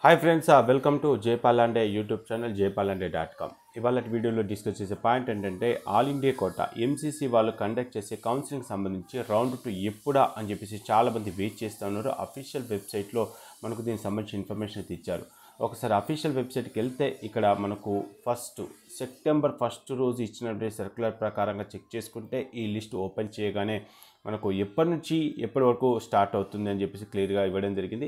Hi friends, welcome to Jpalanday YouTube channel jpalanday.com. ఇవాళ వీడియోలో discuss చేసే పాయింట్ ఏంటంటే ఆల్ ఇండియా కోటా ఎంసీసీ వాళ్ళు కండక్ట్ చేసే కౌన్సిలింగ్ సంబంధించి రౌండ్ 2 ఎప్పుడా అని చెప్పేసి చాలామంది వెయిట్ చేస్తూ ఉన్నారు. అఫీషియల్ వెబ్సైట్లో మనకు దీనికి సంబంధించిన ఇన్ఫర్మేషన్ అయితే ఇచ్చారు. ఒకసారి అఫీషియల్ వెబ్సైట్కి వెళ్తే ఇక్కడ మనకు సెప్టెంబర్ 1 రోజు ఇచ్చినటువంటి సర్క్యులర్ ప్రకారంగా చెక్ చేసుకుంటే ఈ లిస్ట్ ఓపెన్ చేయగానే మనకు ఎప్పటి నుంచి ఎప్పటి వరకు స్టార్ట్ అవుతుంది అని చెప్పేసి క్లియర్గా ఇవ్వడం జరిగింది.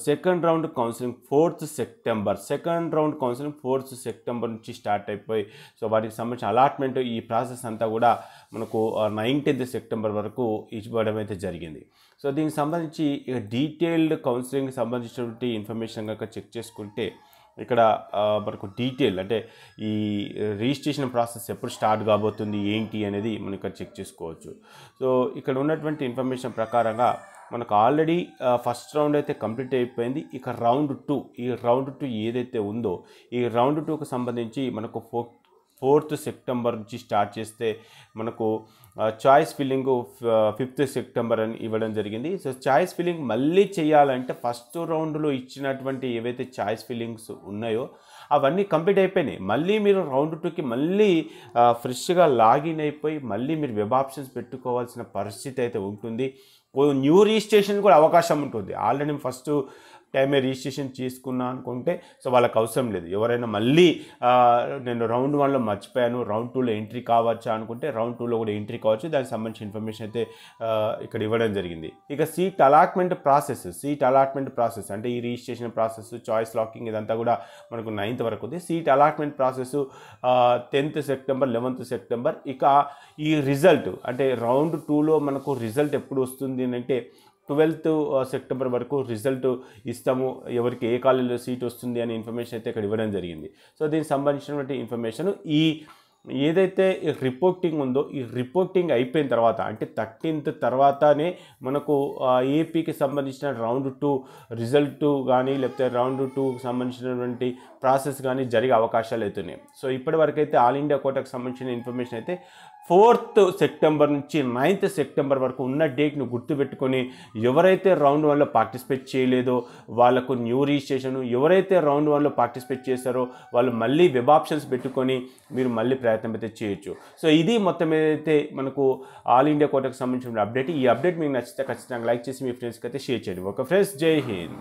Second round counselling 4th September, second round counselling 4th September నుంచి స్టార్ట్ అయిపోయి వాటికి సంబంధించిన అలాట్మెంట్ ఈ ప్రాసెస్ అంతా కూడా మనకు 19th సెప్టెంబర్ వరకు ఇవ్వడం అయితే జరిగింది. సో దీనికి సంబంధించి డీటెయిల్డ్ కౌన్సిలింగ్కి సంబంధించినటువంటి ఇన్ఫర్మేషన్ కనుక చెక్ చేసుకుంటే ఇక్కడ మనకు డీటెయిల్ అంటే ఈ రిజిస్ట్రేషన్ ప్రాసెస్ ఎప్పుడు స్టార్ట్ కాబోతుంది ఏంటి అనేది మనం ఇక్కడ చెక్ చేసుకోవచ్చు. సో ఇక్కడ ఉన్నటువంటి ఇన్ఫర్మేషన్ ప్రకారంగా మనకు ఆల్రెడీ ఫస్ట్ రౌండ్ అయితే కంప్లీట్ అయిపోయింది. ఇక రౌండ్ 2, ఈ రౌండ్ 2 ఏదైతే ఉందో ఈ రౌండ్ 2కు సంబంధించి మనకు 4th సెప్టెంబర్ నుంచి స్టార్ట్ చేస్తే మనకు చాయిస్ ఫిల్లింగ్ 5th సెప్టెంబర్ అని ఇవ్వడం జరిగింది. సో చాయిస్ ఫిల్లింగ్ మళ్ళీ చేయాలంటే ఫస్ట్ రౌండ్లో ఇచ్చినటువంటి ఏవైతే చాయిస్ ఫిల్లింగ్స్ ఉన్నాయో అవన్నీ కంప్లీట్ అయిపోయినాయి. మళ్ళీ మీరు రౌండ్ 2కి మళ్ళీ ఫ్రెష్గా లాగిన్ అయిపోయి మళ్ళీ మీరు వెబ్ ఆప్షన్స్ పెట్టుకోవాల్సిన పరిస్థితి అయితే ఉంటుంది. న్యూ రిజిస్ట్రేషన్ కూడా అవకాశం ఉంటుంది. ఆల్రెడీ ఫస్ట్ టైమే రిజిస్ట్రేషన్ చేసుకున్నా అనుకుంటే సో వాళ్ళకి అవసరం లేదు. ఎవరైనా మళ్ళీ నేను రౌండ్ 1లో మర్చిపోయాను, రౌండ్ 2లో ఎంట్రీ కావచ్చా అనుకుంటే రౌండ్ 2లో కూడా ఎంట్రీ కావచ్చు. దానికి సంబంధించిన ఇన్ఫర్మేషన్ అయితే ఇక్కడ ఇవ్వడం జరిగింది. ఇక సీట్ అలాట్మెంట్ ప్రాసెస్ అంటే ఈ రిజిస్ట్రేషన్ ప్రాసెస్, చాయిస్ లాకింగ్ ఇదంతా కూడా మనకు 9th వరకు ఉంది. Seat allotment process 10th September, 11th September. ఇక ఈ రిజల్ట్ అంటే రౌండ్ 2లో మనకు రిజల్ట్ ఎప్పుడు వస్తుంది అంటే 12th సెప్టెంబర్ వరకు రిజల్ట్ ఇస్తాము, ఎవరికి ఏ కాలేజీలో సీట్ వస్తుంది అనే ఇన్ఫర్మేషన్ అయితే ఇక్కడ ఇవ్వడం జరిగింది. సో దీనికి సంబంధించినటువంటి ఇన్ఫర్మేషన్ ఈ ఏదైతే రిపోర్టింగ్ ఉందో ఈ రిపోర్టింగ్ అయిపోయిన తర్వాత అంటే 13th తర్వాతనే మనకు ఏపీకి సంబంధించిన రౌండ్ 2 రిజల్ట్ కానీ లేకపోతే రౌండ్ 2కి సంబంధించినటువంటి ప్రాసెస్ కానీ జరిగే అవకాశాలు అవుతున్నాయి. సో ఇప్పటి వరకు అయితే ఆల్ ఇండియా కోటాకు సంబంధించిన ఇన్ఫర్మేషన్ అయితే 4th సెప్టెంబర్ నుంచి 9th సెప్టెంబర్ వరకు ఉన్న డేట్ను గుర్తుపెట్టుకొని ఎవరైతే రౌండ్ 1లో పార్టిసిపేట్ చేయలేదో వాళ్ళకు న్యూ రిజిస్ట్రేషన్, ఎవరైతే రౌండ్ 1లో పార్టిసిపేట్ చేశారో వాళ్ళు మళ్ళీ వెబ్ ఆప్షన్స్ పెట్టుకొని మీరు మళ్ళీ ప్రయత్నం అయితే చేయొచ్చు. సో ఇది మొత్తం ఏదైతే మనకు ఆల్ ఇండియా కోటాకు సంబంధించిన అప్డేట్. ఈ అప్డేట్ మీకు నచ్చితే ఖచ్చితంగా లైక్ చేసి మీ ఫ్రెండ్స్కి అయితే షేర్ చేయండి. ఓకే ఫ్రెండ్స్, జై హింద్.